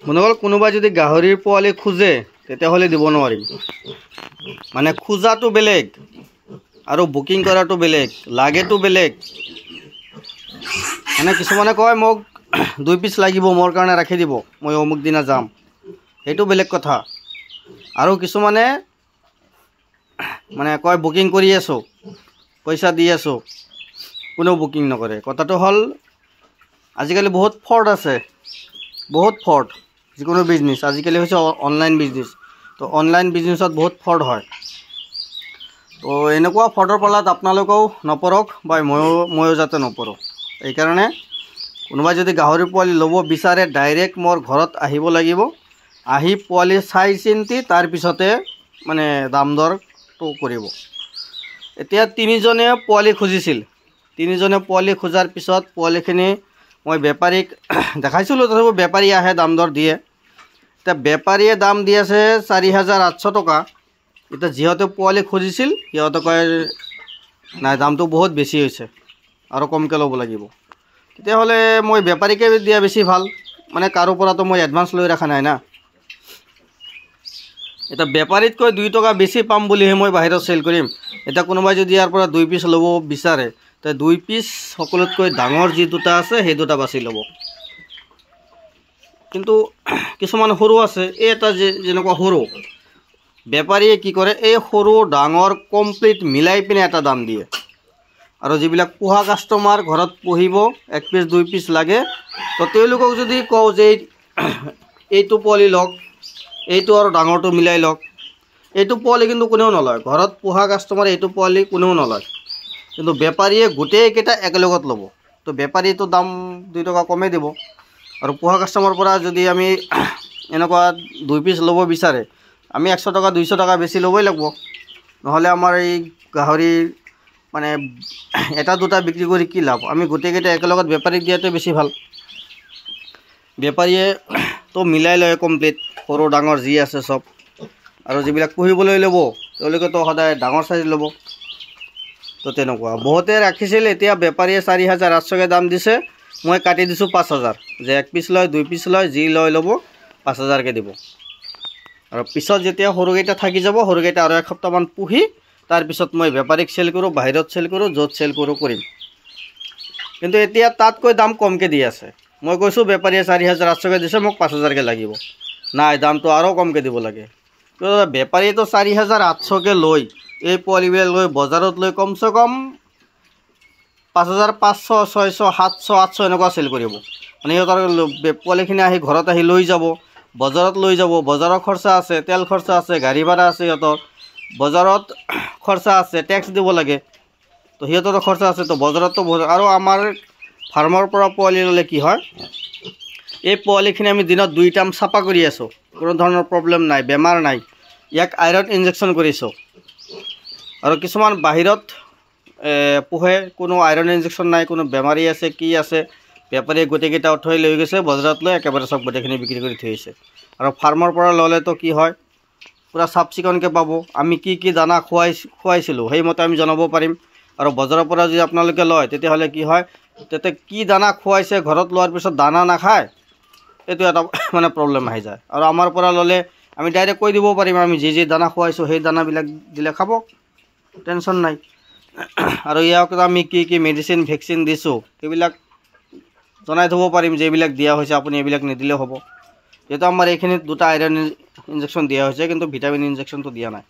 বন্ধুসকল কোনোবাই যদি গাহৰিৰ পোৱালি খোজে তেতিয়াহ'লে দিব নোৱাৰিম মানে খোজাটো বেলেগ আৰু বুকিং কৰাটো বেলেগ লাগেটো বেলেগ মানে কিছুমানে কয় মোক 2 পিস লাগিব মোৰ কাৰণে ৰাখি দিব মই অমুক দিনা যাম সেইটো বেলেগ কথা আৰু কিছুমানে মানে কয় বুকিং কৰি আছো পইচা দি আছো কোনো বুকিং নকৰে কথাটো হল আজিকালি বহুত ফ্ৰড আছে বহুত ফ্ৰড যিকোনো বিজনেস আজিকালি হৈছে অনলাইন বিজনেস তো অনলাইন বিজনেসত বহুত ফ্ৰড হয় তো এনেকুৱা ফ্ৰডৰ পালাত আপোনালোকেও নপৰক বা ময়ো যাতে নপৰক এই কাৰণে কোনোবাই যদি গাহৰি পোৱালি ল'ব বিচাৰে ডাইৰেক্ট মোৰ ঘৰত আহিব লাগিব আহি পোৱালি চাই চিন্তি তাৰ পিছতে মানে দাম দৰটো কৰিব এতিয়া তিনিজনে পোৱালি খুজিছিল তিনিজনে পোৱালি খোজাৰ পিছত পোৱালিখিনি মই বেপাৰীক দেখাইছিলোঁ তথাপি বেপাৰী আহে দাম দৰ দিয়ে এতিয়া বেপাৰীয়ে দাম দি আছে 4800 টকা এটা যিহেতু পোৱালি খুজিছিল সিহঁতে কয় নাই দামটো বহুত বেছি হৈছে আৰু কমকৈ ল'ব লাগিব তেতিয়াহ'লে মই বেপাৰীকে দিয়া বেছি ভাল মানে কাৰো পৰাতো মই এডভান্স লৈ ৰাখা নাই না এটা বেপাৰীতকৈ 2 টকা বেছি পাম বুলিহে মই বাহিৰত সেল কৰিম এটা কোনোবাই যদি ইয়াৰ পৰা 2 পিস ল'ব বিচাৰে তে 2 পিস সকলোতকৈ ডাঙৰ যি দুটা আছে সেই দুটা বাছি ল'ব কিন্তু কিছুমান সৰু আছে এই এটা যেনেকুৱা সৰু বেপাৰীয়ে কি কৰে এই সৰু ডাঙৰ কমপ্লিট মিলাই পিনে এটা দাম দিয়ে আৰু যিবিলাক পোহা কাস্টমাৰ ঘৰত পুহিব 1 পিস 2 পিস লাগে তো তেওঁলোকক যদি কও যে এইটো পোৱালি লওক এইটো আৰু ডাঙৰটো মিলাই লওক এইটো পোৱালি কিন্তু কোনেও নলয় ঘৰত পোহা কাস্টমাৰ এইটো পোৱালি কোনেও নলয় কিন্তু বেপাৰীয়ে গোটেই কেইটা একেলগত ল'ব তো বেপাৰীটো দাম 2 টকা কমে দিব আৰু পোহা কাস্টমাৰ পৰা যদি আমি এনেকুৱা 2 পিস ল'ব বিচাৰে আমি 100 টকা 200 টকা বেছি ল'বই লাগিব নহলে আমাৰ এই গাহৰি মানে এটা দুটা বিক্ৰী কৰি কি লাভ আমি গোটেই কেইটা একেলগত বেপাৰীক দিয়াটো বেছি ভাল বেপাৰীয়ে তো মিলাই লয় কমপ্লিট সৰু ডাঙৰ যি আছে সব আৰু যিবিলাক পুহিবলৈ ল'ব তেওঁলোকে তো সদায় ডাঙৰ সাইজ ল'ব তো তেনেকুৱা বহুতে ৰাখিছিল এতিয়া বেপাৰীয়ে 4800 কে দাম দিছে মই কাটি দিছো 5000 যে 1 পিস লয় 2 পিস লয় যি লয় ল'ব 5000 কে দিব আৰু পিছত যেতিয়া হৰুগেটা থাকি যাব হৰুগেটা আৰু এক সপ্তাহমান পুহি তাৰ পিছত মই বেপাৰীক সেল কৰো বাহিৰত সেল কৰো যত সেল কৰো কৰিম কিন্তু এতিয়া তাতকৈ দাম কমকে দি আছে মই কৈছো বেপাৰীয়ে 4800 কে দিছে মোক 5000 কে লাগিব নাই দামটো আৰু কমকে দিব লাগে তো বেপাৰীয়ে তো 4800 কে লয় এই পোৱালিবিলাক লৈ বজাৰত লৈ কমসে কম 5500 600 700 800 এনেকুৱা সেল কৰিব মানে ইহঁতৰ পোৱালিখিনি আহি ঘৰত আহি লৈ যাব বজাৰত লৈ যাব বজাৰৰ খৰচা আছে তেল খৰচা আছে গাড়ী ভাড়া আছে ইহঁতৰ বজাৰত খৰচা আছে ট্যাক্স দিব লাগে তো সিহঁতৰ খৰচা আছে তো বজাৰতো আৰু আমাৰ ফাৰ্মৰ পৰা পোৱালি ললে কি হয় এই পোৱালিখিনি আমি দিনত 2 টাইম সাফা কৰি আছো কোনো ধৰণৰ প্ৰবলেম নাই বেমাৰ নাই ইয়াক আইৰণ ইনজেকচন কৰিছো আৰু কিছুমান বাহিৰত পুহে কোনো আইৰণ ইনজেকচন নাই কোনো বেমাৰী আছে কি আছে বেপাৰীয়ে গোটেইকেইটা উঠাই লৈ গৈছে বজাৰত লৈ একেবাৰে সব গোটেইখিনি বিক্ৰী কৰি থৈছে আৰু ফাৰ্মৰ পৰা ললে তো কি হয় পুৰা সাফ চিকনকে পাব আমি কি দানা খুৱাইছিলো সেই মতে আমি জনাব পাৰিম আৰু বজাৰৰ পৰা যদি আপোনালোকে লয় তেতিয়াহলে কি হয় তেতে কি দানা খুৱাইছে ঘৰত লোৱাৰ পিছত দানা নাখায় এটো এটা মানে প্ৰবলেম আহি যায় আৰু আমাৰ পৰা ললে আমি ডাইৰেক্ট কৈ দিব পাৰিম আমি যি দানা খুৱাইছো সেই দানাবিলাক দিলে খাব টেনশন নাই আৰু ইয়াক আমি কি মেডিসিন ভ্যাকচিন দিছো সেইবিলাক জনাই থব পাৰিম যে এইবিলাক দিয়া হৈছে আপুনি এইবিলাক নিদিলে হ'ব যেটো আমাৰ এইখিনি দুটা আইৰণ ইনজেকচন দিয়া হৈছে কিন্তু ভিটামিন ইনজেকচনটো দিয়া নাই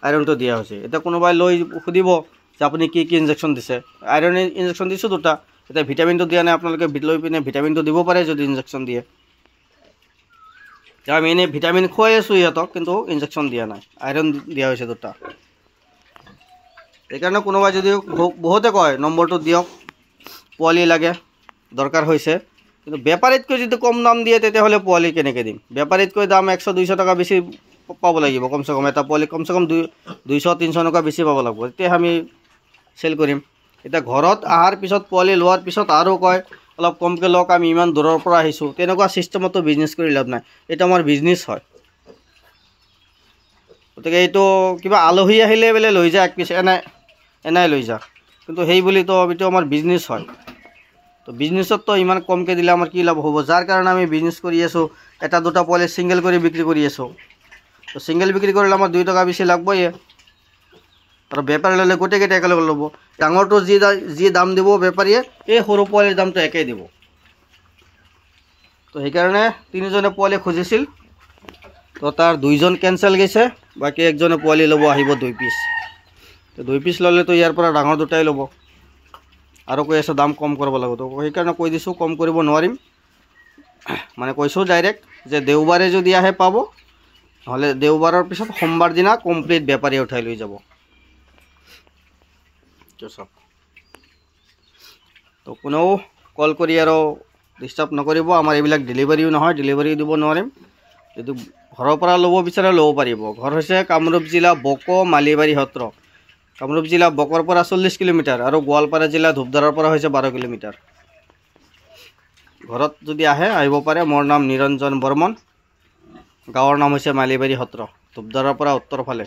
আইৰণটো দিয়া হৈছে এটা কোনোবাই লৈ খুদিব যে আপুনি কি ইনজেকচন দিছে আইৰণ ইনজেকচন দিছো দুটা এটা ভিটামিনটো দিয়া নাই আপোনালোকে লৈ পিনে ভিটামিনটো দিব পাৰে যদি ইনজেকচন দিয়ে যে আমি এনে ভিটামিন খুৱাই আছো ইহঁতক কিন্তু ইনজেকচন দিয়া নাই আইৰণ দিয়া হৈছে দুটা এইকাৰণে কোনোবাই যদি বহুতে কয় নম্বৰটো দিয়ক পোৱালি লাগে দৰকাৰ হৈছে কিন্তু বেপাৰীতকৈ যদি কম দাম দিয়ে তেতিয়াহলে পোৱালি কেনেকৈ দিম বেপাৰীতকৈ দাম 100 200 টকা বেছি পাব লাগিব কমসে কম এটা পোৱালি কমসে কম 200 300 টকা বেছি পাব লাগিব তেতিয়া আমি সেল কৰিম এটা ঘৰত আহাৰ পিছত পোৱালি লোৱাৰ পিছত আৰু কয় অলপ কমকে লওক আমি ইমান দূৰৰ পৰা আহিছো তেনেকুৱা সিস্টেমতো বিজনেস কৰি লাভ নাই এটা আমাৰ বিজনেস হয় গতিকে এইটো কিবা আলহী আহিলে বেলে লৈ যা এক পিস এনাই লৈ যা কিন্তু হেই বুলি তো এইটো আমাৰ বিজনেস হয় তো বিজনেছত তো ইমান কমকৈ দিলে আমাৰ কি লাভ হ'ব, যাৰ কাৰণে আমি বিজনেছ কৰি আছোঁ, এটা দুটা পোৱালি ছিংগল কৰি বিক্ৰী কৰি আছোঁ। তো ছিংগল বিক্ৰী কৰিলে আমাৰ 2 টকা বেছি লাগবই, আৰু বেপাৰী ল'লে গোটেইকেইটা একেলগে ল'ব। ডাঙৰটো যি দাম দিব বেপাৰীয়ে, এই সৰু পোৱালিৰ দামটো একেই দিব। তো সেইকাৰণে 3জনে পোৱালি খুজিছিল, তো তাৰ 2জন কেঞ্চেল গৈছে, বাকী 1জনে পোৱালি ল'ব, আহিব 2 পিচ। তো 2 পিচ ল'লেতো ইয়াৰ পৰা ডাঙৰ দুটাই ল'ব, আৰু কৈ আছে দাম কম কৰিব লাগিব। তো সেইকাৰণে কৈ দিছোঁ কম কৰিব নোৱাৰিম, মানে কৈছোঁ ডাইৰেক্ট যে দেওবাৰে যদি আহে পাব, নহ'লে দেওবাৰৰ পিছত সোমবাৰ দিনা কমপ্লিট বেপাৰীয়ে উঠাই লৈ যাব। তো কোনেও কল কৰি আৰু ডিষ্টাৰ্ব নকৰিব, আমাৰ এইবিলাক ডেলিভাৰীও নহয়, ডেলিভাৰীও দিব নোৱাৰিম। যদি ঘৰৰ পৰা ল'ব বিচাৰে ল'ব পাৰিব। ঘৰ হৈছে কামৰূপ জিলা বক মালিবাৰী সত্ৰ। কামৰূপ জিলা বকৰ পৰা 40 কিলোমিটাৰ, আৰু গোৱালপাৰা জিলা ধূপধাৰৰ পৰা হৈছে 12 কিলোমিটাৰ। ঘৰত যদি আহে আহিব পাৰে। মোৰ নাম নিৰঞ্জন বৰ্মন, গাঁৱৰ নাম হৈছে মালিবাৰী সত্ৰ, ধূপধাৰৰ পৰা উত্তৰ ফালে।